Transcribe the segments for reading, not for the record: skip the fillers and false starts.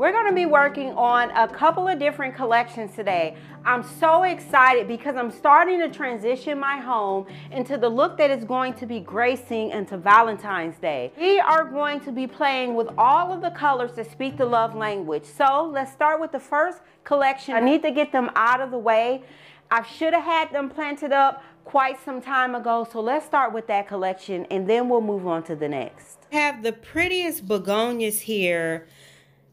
We're going to be working on a couple of different collections today. I'm so excited because I'm starting to transition my home into the look that is going to be gracing into Valentine's Day. We are going to be playing with all of the colors that speak the love language. So let's start with the first collection. I need to get them out of the way. I should have had them planted up quite some time ago. So let's start with that collection and then we'll move on to the next. I have the prettiest begonias here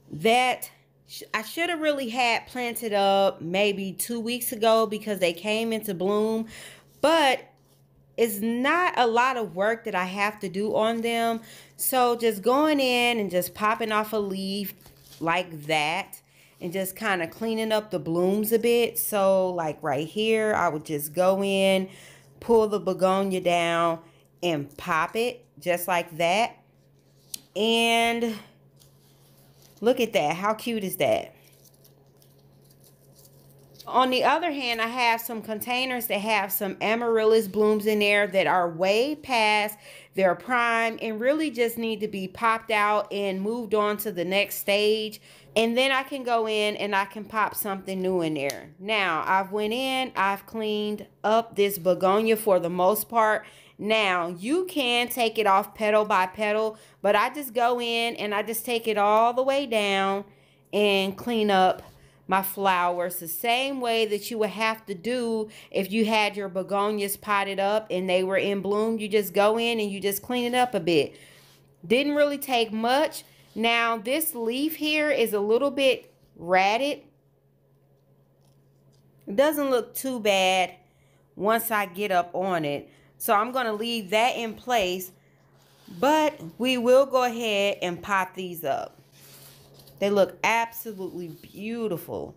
that I should have really had planted up maybe 2 weeks ago because they came into bloom, but it's not a lot of work that I have to do on them. So just going in and just popping off a leaf like that and just kind of cleaning up the blooms a bit. So like right here, I would just go in, pull the begonia down and pop it just like that. And look at that. How cute is that? On the other hand, I have some containers that have some amaryllis blooms in there that are way past their prime and really just need to be popped out and moved on to the next stage. And then I can go in and I can pop something new in there. Now, I've went in, I've cleaned up this begonia for the most part. Now, you can take it off petal by petal, but I just go in and I just take it all the way down and clean up my flowers the same way that you would have to do if you had your begonias potted up and they were in bloom. You just go in and you just clean it up a bit. Didn't really take much. Now, this leaf here is a little bit ratted. It doesn't look too bad once I get up on it. So I'm going to leave that in place, but we will go ahead and pop these up. They look absolutely beautiful.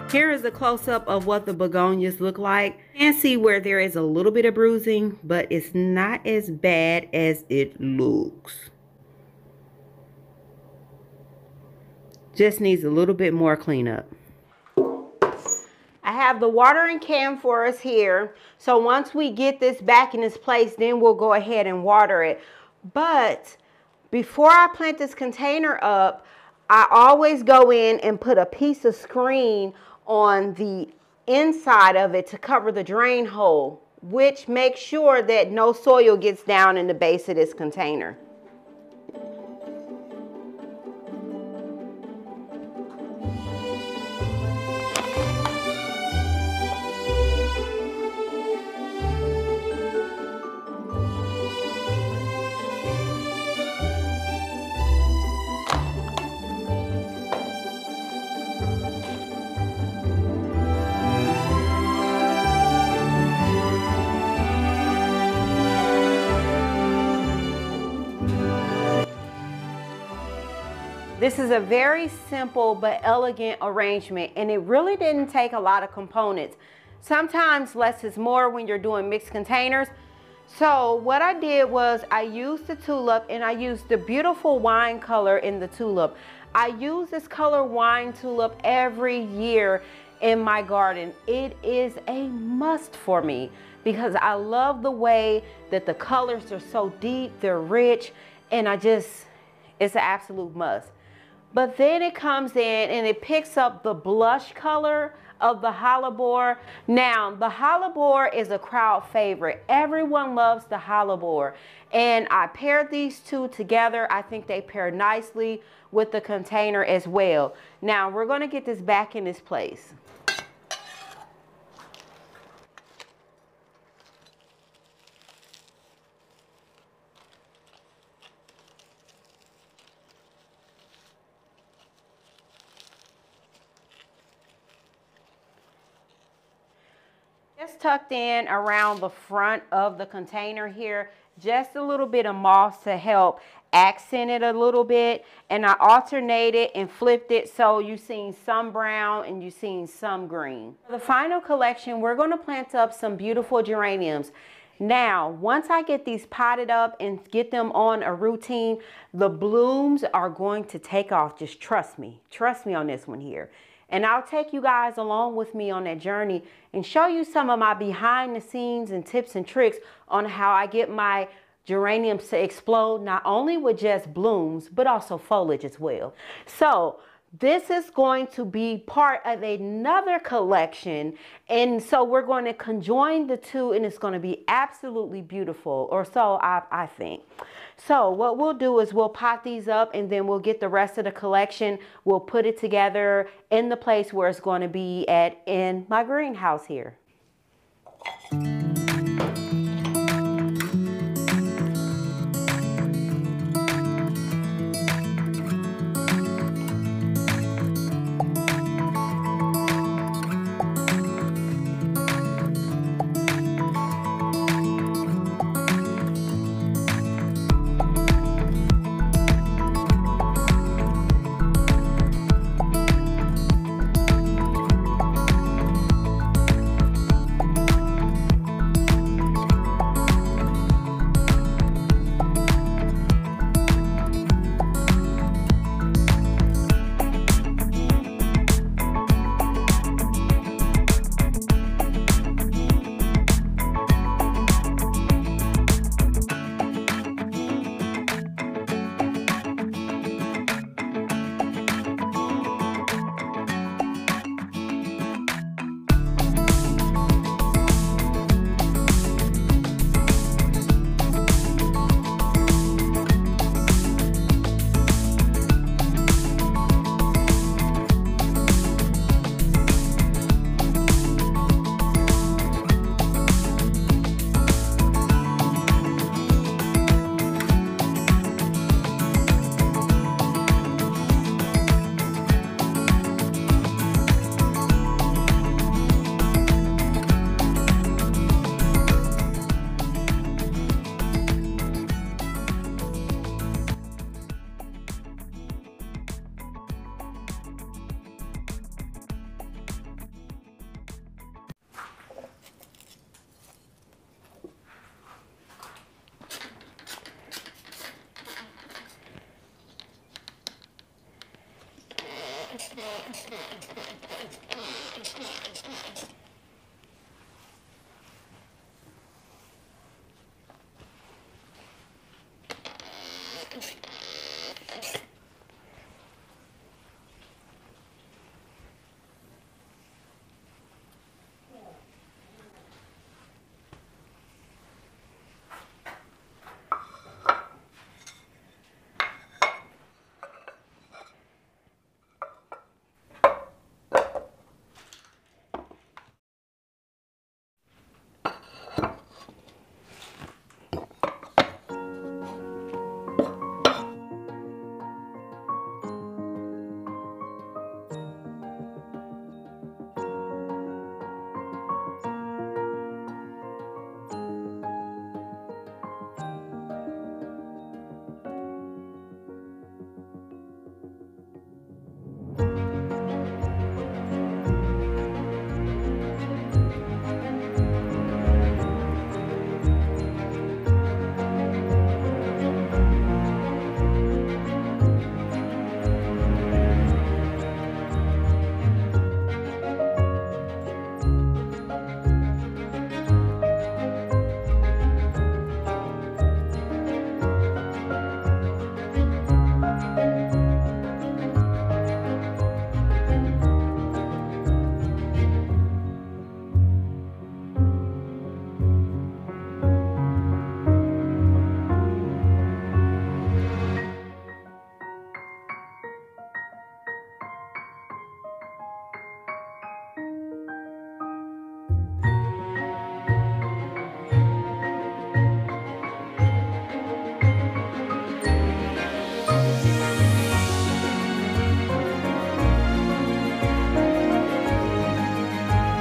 Here is a close-up of what the begonias look like. You can see where there is a little bit of bruising, but it's not as bad as it looks. Just needs a little bit more cleanup. I have the watering can for us here. So once we get this back in its place, then we'll go ahead and water it. But before I plant this container up, I always go in and put a piece of screen on the inside of it to cover the drain hole, which makes sure that no soil gets down in the base of this container. This is a very simple but elegant arrangement, and it really didn't take a lot of components. sometimes less is more when you're doing mixed containers. So what I did was I used the tulip, and I used the beautiful wine color in the tulip. I use this color wine tulip every year in my garden. It is a must for me because I love the way that the colors are so deep, they're rich, and it's an absolute must. But then it comes in and it picks up the blush color of the Hellebore. Now, the Hellebore is a crowd favorite. Everyone loves the Hellebore. And I paired these two together. I think they pair nicely with the container as well. Now, we're going to get this back in its place. Just tucked in around the front of the container here, just a little bit of moss to help accent it a little bit. And I alternated and flipped it so you've seen some brown and you've seen some green. For the final collection, we're going to plant up some beautiful geraniums. Now, once I get these potted up and get them on a routine, the blooms are going to take off. Just trust me. Trust me on this one here. And I'll take you guys along with me on that journey and show you some of my behind the scenes and tips and tricks on how I get my geraniums to explode, not only with just blooms, but also foliage as well. So this is going to be part of another collection. And so we're going to conjoin the two, and it's going to be absolutely beautiful, or so I think. So what we'll do is we'll pot these up, and then we'll get the rest of the collection. We'll put it together in the place where it's going to be at in my greenhouse here.